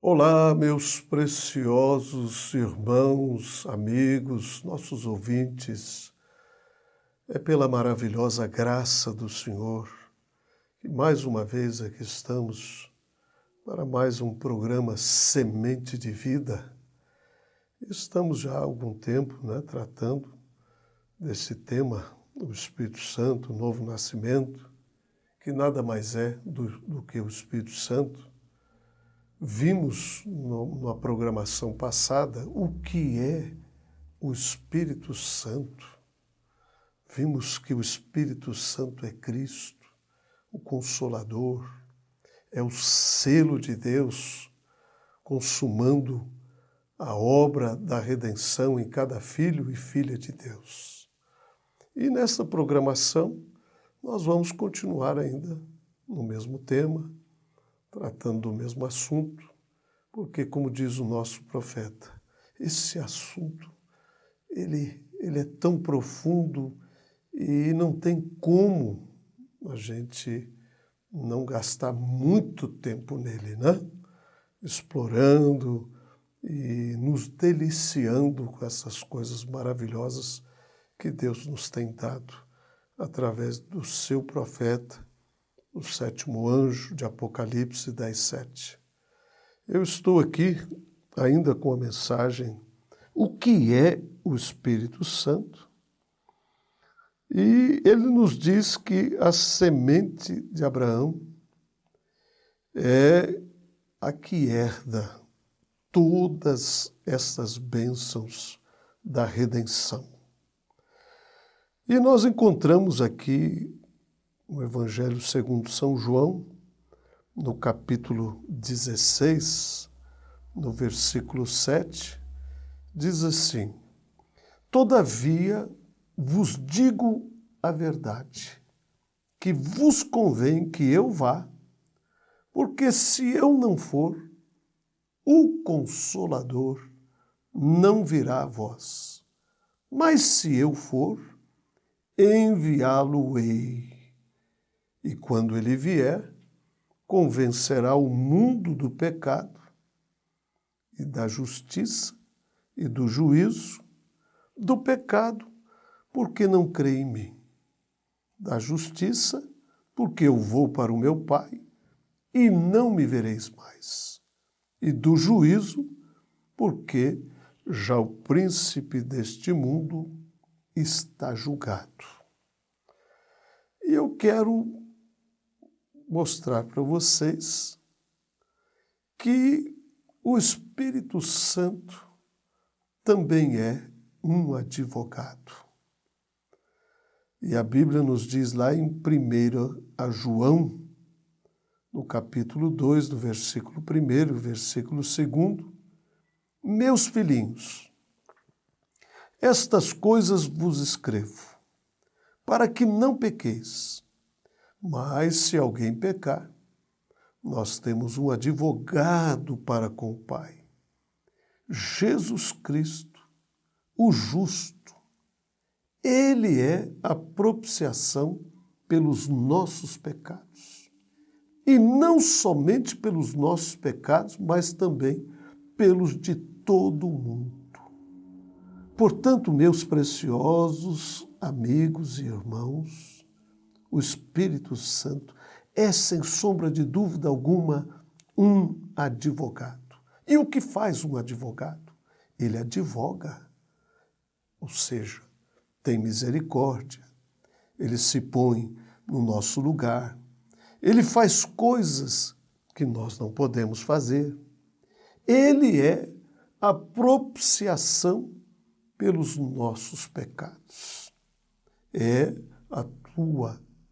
Olá, meus preciosos irmãos, amigos, nossos ouvintes. É pela maravilhosa graça do Senhor que mais uma vez aqui estamos para mais um programa Semente de Vida. Estamos já há algum tempo tratando desse tema, o Espírito Santo, o novo nascimento, que nada mais é do que o Espírito Santo. Vimos na programação passada o que é o Espírito Santo. Vimos que o Espírito Santo é Cristo, o Consolador, é o selo de Deus consumando a obra da redenção em cada filho e filha de Deus. E nessa programação nós vamos continuar ainda no mesmo tema, tratando do mesmo assunto, porque, como diz o nosso profeta, esse assunto ele é tão profundo e não tem como a gente não gastar muito tempo nele, explorando e nos deliciando com essas coisas maravilhosas que Deus nos tem dado através do seu profeta, o sétimo anjo de Apocalipse 10:7. Eu estou aqui ainda com a mensagem O que é o Espírito Santo? E ele nos diz que a semente de Abraão é a que herda todas essas bênçãos da redenção. E nós encontramos aqui no Evangelho segundo São João, no capítulo 16, no versículo 7, diz assim: Todavia vos digo a verdade, que vos convém que eu vá, porque se eu não for, o Consolador não virá a vós. Mas se eu for, enviá-lo-ei. E quando ele vier, convencerá o mundo do pecado e da justiça e do juízo, do pecado, porque não crê em mim, da justiça, porque eu vou para o meu Pai e não me vereis mais, e do juízo, porque já o príncipe deste mundo está julgado. E eu quero mostrar para vocês que o Espírito Santo também é um advogado. E a Bíblia nos diz lá em 1 João, no capítulo 2, do versículo 1, versículo 2, Meus filhinhos, estas coisas vos escrevo, para que não pequeis. Mas se alguém pecar, nós temos um advogado para com o Pai, Jesus Cristo, o justo. Ele é a propiciação pelos nossos pecados. E não somente pelos nossos pecados, mas também pelos de todo o mundo. Portanto, meus preciosos amigos e irmãos, o Espírito Santo é, sem sombra de dúvida alguma, um advogado. E o que faz um advogado? Ele advoga, ou seja, tem misericórdia, ele se põe no nosso lugar, ele faz coisas que nós não podemos fazer. Ele é a propiciação pelos nossos pecados. É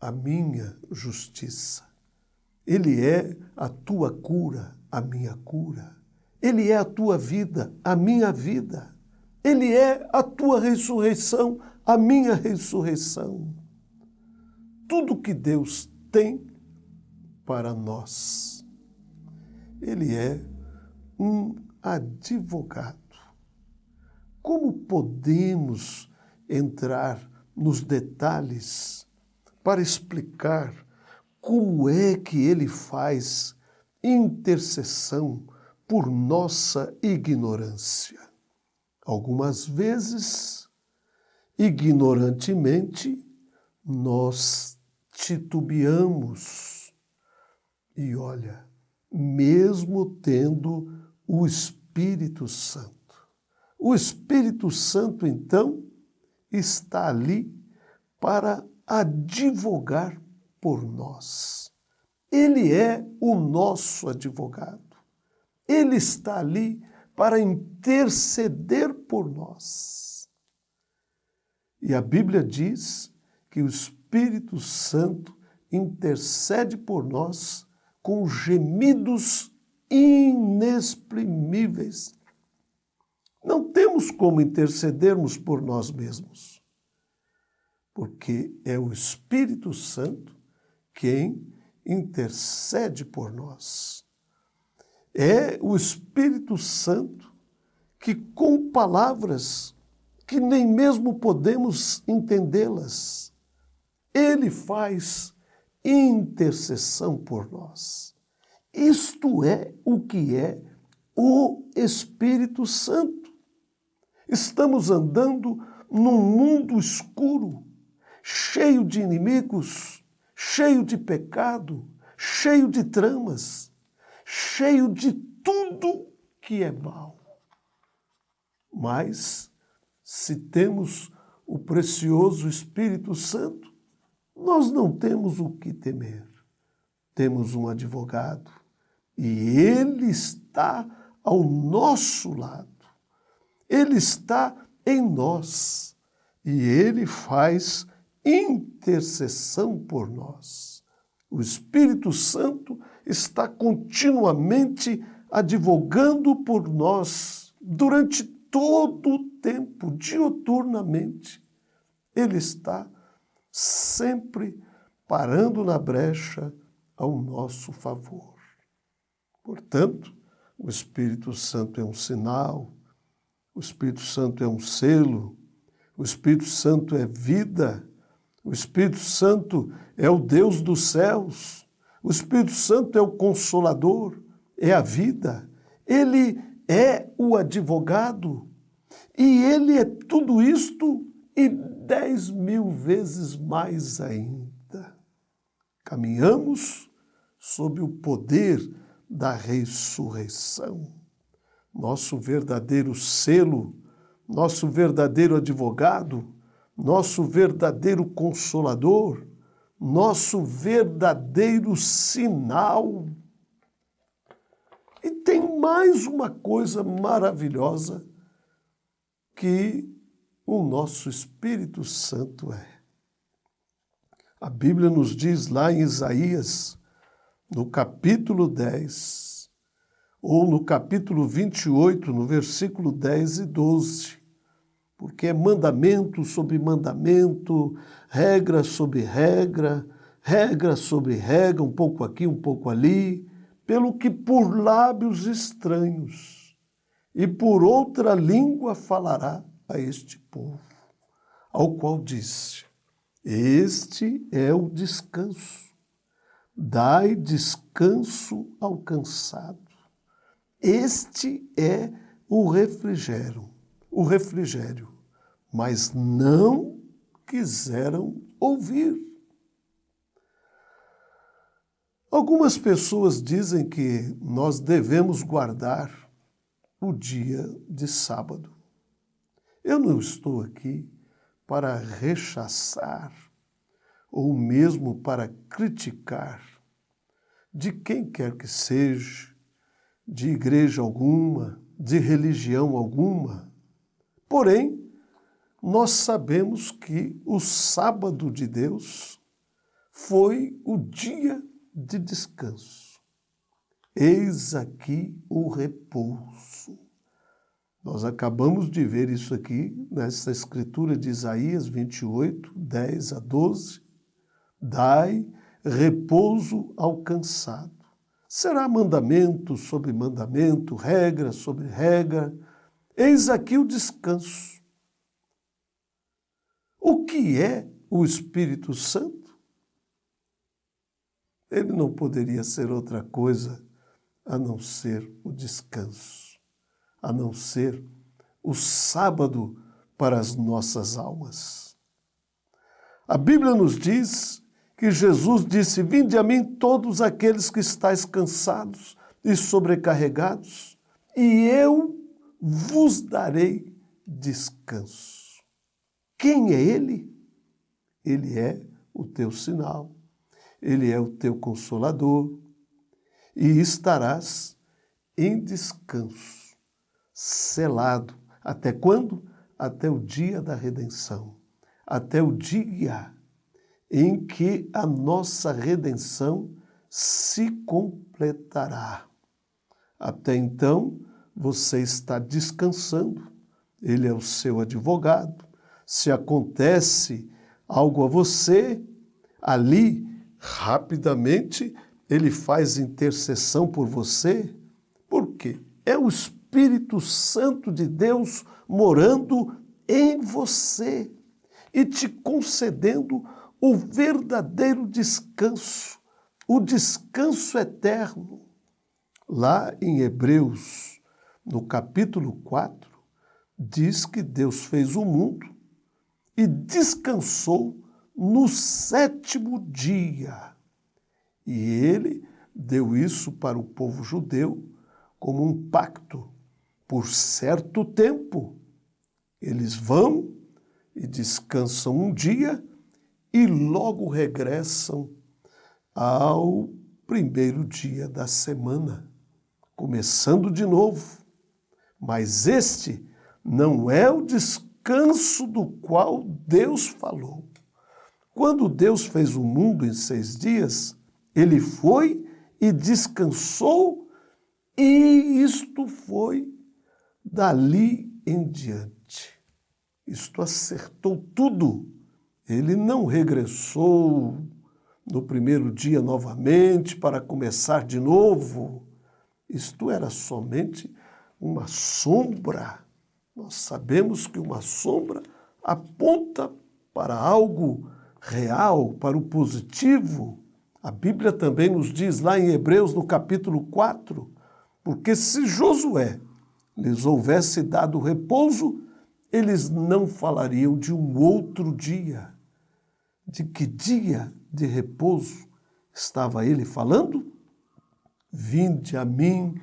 a minha justiça. Ele é a tua cura, a minha cura. Ele é a tua vida, a minha vida. Ele é a tua ressurreição, a minha ressurreição. Tudo que Deus tem para nós. Ele é um advogado. Como podemos entrar nos detalhes para explicar como é que ele faz intercessão por nossa ignorância. Algumas vezes, ignorantemente, nós titubeamos. E olha, mesmo tendo o Espírito Santo. O Espírito Santo, então, está ali para advogar por nós. Ele é o nosso advogado. Ele está ali para interceder por nós. E a Bíblia diz que o Espírito Santo intercede por nós com gemidos inexprimíveis. Não temos como intercedermos por nós mesmos, porque é o Espírito Santo quem intercede por nós. É o Espírito Santo que, com palavras que nem mesmo podemos entendê-las, ele faz intercessão por nós. Isto é o que é o Espírito Santo. Estamos andando num mundo escuro, cheio de inimigos, cheio de pecado, cheio de tramas, cheio de tudo que é mal. Mas, se temos o precioso Espírito Santo, nós não temos o que temer. Temos um advogado e ele está ao nosso lado. Ele está em nós e ele faz intercessão por nós. O Espírito Santo está continuamente advogando por nós durante todo o tempo, diuturnamente. Ele está sempre parando na brecha ao nosso favor. Portanto, o Espírito Santo é um sinal, o Espírito Santo é um selo, o Espírito Santo é vida, o Espírito Santo é o Deus dos céus, o Espírito Santo é o Consolador, é a vida, ele é o advogado e ele é tudo isto e 10.000 vezes mais ainda. Caminhamos sob o poder da ressurreição. Nosso verdadeiro selo, nosso verdadeiro advogado, nosso verdadeiro consolador, nosso verdadeiro sinal. E tem mais uma coisa maravilhosa que o nosso Espírito Santo é. A Bíblia nos diz lá em Isaías, no capítulo 10, ou no capítulo 28, no versículo 10 e 12, porque é mandamento sobre mandamento, regra sobre regra, regra sobre regra, um pouco aqui, um pouco ali, pelo que por lábios estranhos e por outra língua falará a este povo, ao qual disse: este é o descanso, dai descanso ao cansado. Este é o refrigério, mas não quiseram ouvir. Algumas pessoas dizem que nós devemos guardar o dia de sábado. Eu não estou aqui para rechaçar ou mesmo para criticar de quem quer que seja, de igreja alguma, de religião alguma. Porém, nós sabemos que o sábado de Deus foi o dia de descanso. Eis aqui o repouso. Nós acabamos de ver isso aqui nessa escritura de Isaías 28, 10 a 12. Dai repouso ao cansado. Será mandamento sobre mandamento, regra sobre regra. Eis aqui o descanso. O que é o Espírito Santo? Ele não poderia ser outra coisa a não ser o descanso, a não ser o sábado para as nossas almas. A Bíblia nos diz que Jesus disse: vinde a mim todos aqueles que estáis cansados e sobrecarregados, e eu vos darei descanso. Quem é Ele? Ele é o teu sinal, Ele é o teu consolador, e estarás em descanso, selado. Até quando? Até o dia da redenção, até o dia em que a nossa redenção se completará. Até então, você está descansando, Ele é o seu advogado. Se acontece algo a você, ali, rapidamente, Ele faz intercessão por você. Por quê? É o Espírito Santo de Deus morando em você e te concedendo o verdadeiro descanso, o descanso eterno. Lá em Hebreus, no capítulo 4, diz que Deus fez o mundo e descansou no sétimo dia. E Ele deu isso para o povo judeu como um pacto. Por certo tempo, eles vão e descansam um dia e logo regressam ao primeiro dia da semana, começando de novo. Mas este não é o descanso do qual Deus falou. Quando Deus fez o mundo em 6 dias, Ele foi e descansou, e isto foi dali em diante. Isto acertou tudo. Ele não regressou no primeiro dia novamente para começar de novo. Isto era somente uma sombra. Nós sabemos que uma sombra aponta para algo real, para o positivo. A Bíblia também nos diz lá em Hebreus, no capítulo 4, porque se Josué lhes houvesse dado repouso, eles não falariam de um outro dia. De que dia de repouso estava ele falando? Vinde a mim,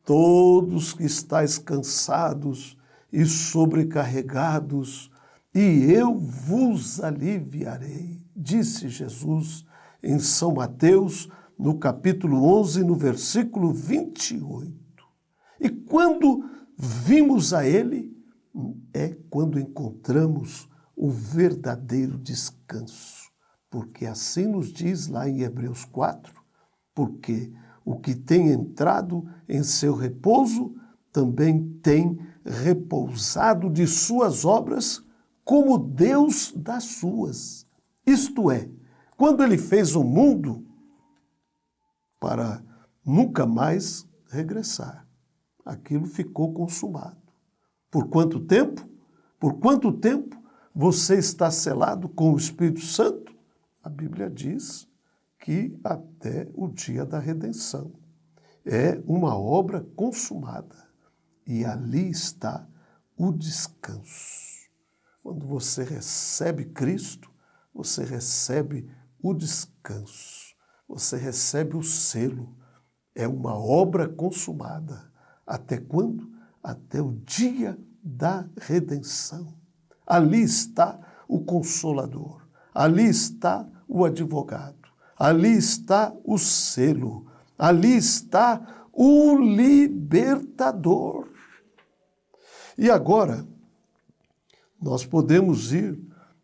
todos que estáis cansados e sobrecarregados, e eu vos aliviarei, disse Jesus em São Mateus, no capítulo 11, no versículo 28. E quando vimos a Ele, é quando encontramos o verdadeiro descanso. Porque assim nos diz lá em Hebreus 4, porque o que tem entrado em seu repouso também tem repousado de suas obras, como Deus das suas. Isto é, quando Ele fez o mundo para nunca mais regressar, aquilo ficou consumado. Por quanto tempo? Por quanto tempo você está selado com o Espírito Santo? A Bíblia diz que até o dia da redenção. É uma obra consumada. E ali está o descanso. Quando você recebe Cristo, você recebe o descanso. Você recebe o selo. É uma obra consumada. Até quando? Até o dia da redenção. Ali está o Consolador. Ali está o advogado. Ali está o selo. Ali está o libertador. E agora, nós podemos ir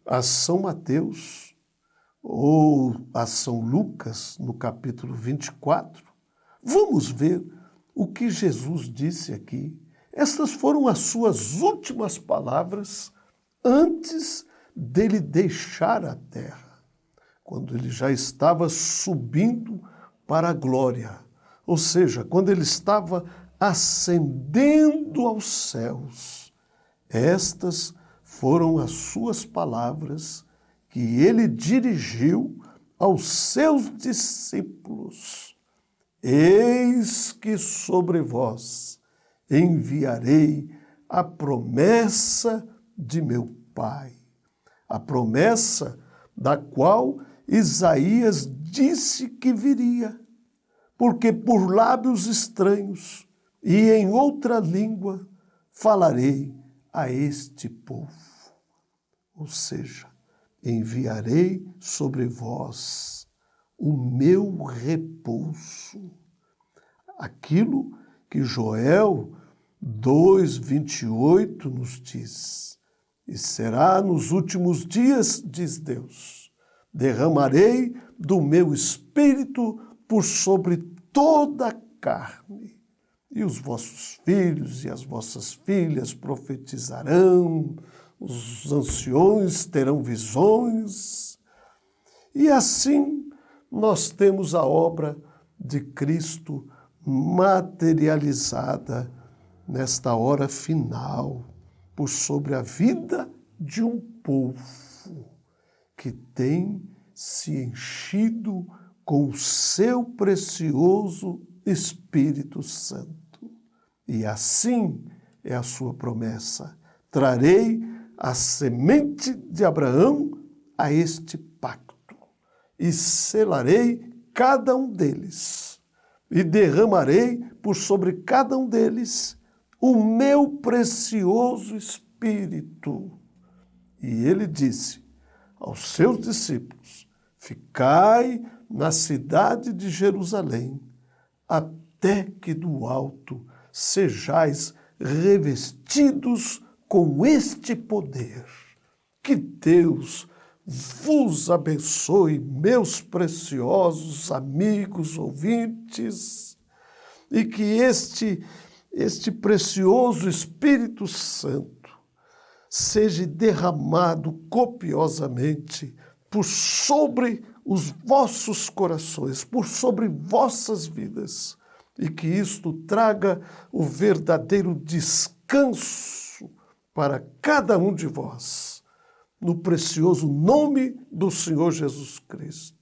a São Mateus ou a São Lucas, no capítulo 24. Vamos ver o que Jesus disse aqui. Estas foram as suas últimas palavras antes dele deixar a terra, quando ele já estava subindo para a glória, ou seja, quando ele estava ascendendo aos céus. Estas foram as suas palavras que ele dirigiu aos seus discípulos. Eis que sobre vós enviarei a promessa de meu Pai, a promessa da qual Isaías disse que viria, porque por lábios estranhos e em outra língua falarei a este povo. Ou seja, enviarei sobre vós o meu repouso. Aquilo que Joel 2:28 nos diz. E será nos últimos dias, diz Deus, derramarei do meu espírito por sobre toda a carne. E os vossos filhos e as vossas filhas profetizarão, os anciões terão visões. E assim nós temos a obra de Cristo materializada nesta hora final, por sobre a vida de um povo que tem se enchido com o seu precioso Espírito Santo. E assim é a sua promessa: trarei a semente de Abraão a este pacto e selarei cada um deles e derramarei por sobre cada um deles o meu precioso Espírito. E ele disse aos seus discípulos: ficai na cidade de Jerusalém, até que do alto sejais revestidos com este poder. Que Deus vos abençoe, meus preciosos amigos ouvintes, e que este precioso Espírito Santo seja derramado copiosamente por sobre os vossos corações, por sobre vossas vidas, e que isto traga o verdadeiro descanso para cada um de vós, no precioso nome do Senhor Jesus Cristo.